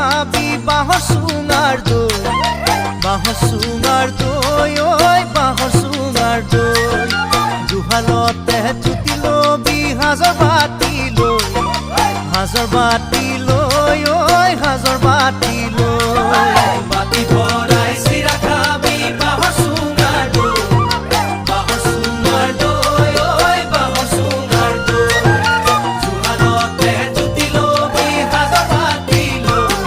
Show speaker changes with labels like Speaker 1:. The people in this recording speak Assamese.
Speaker 1: খাবি বাঁহৰ চুঙাৰ দৈ ঐ বাঁহৰ চুঙাৰ দৈ দুহালতে জুতি লবি সাজৰ বাতি লৈ ঐ সাজৰ বাতি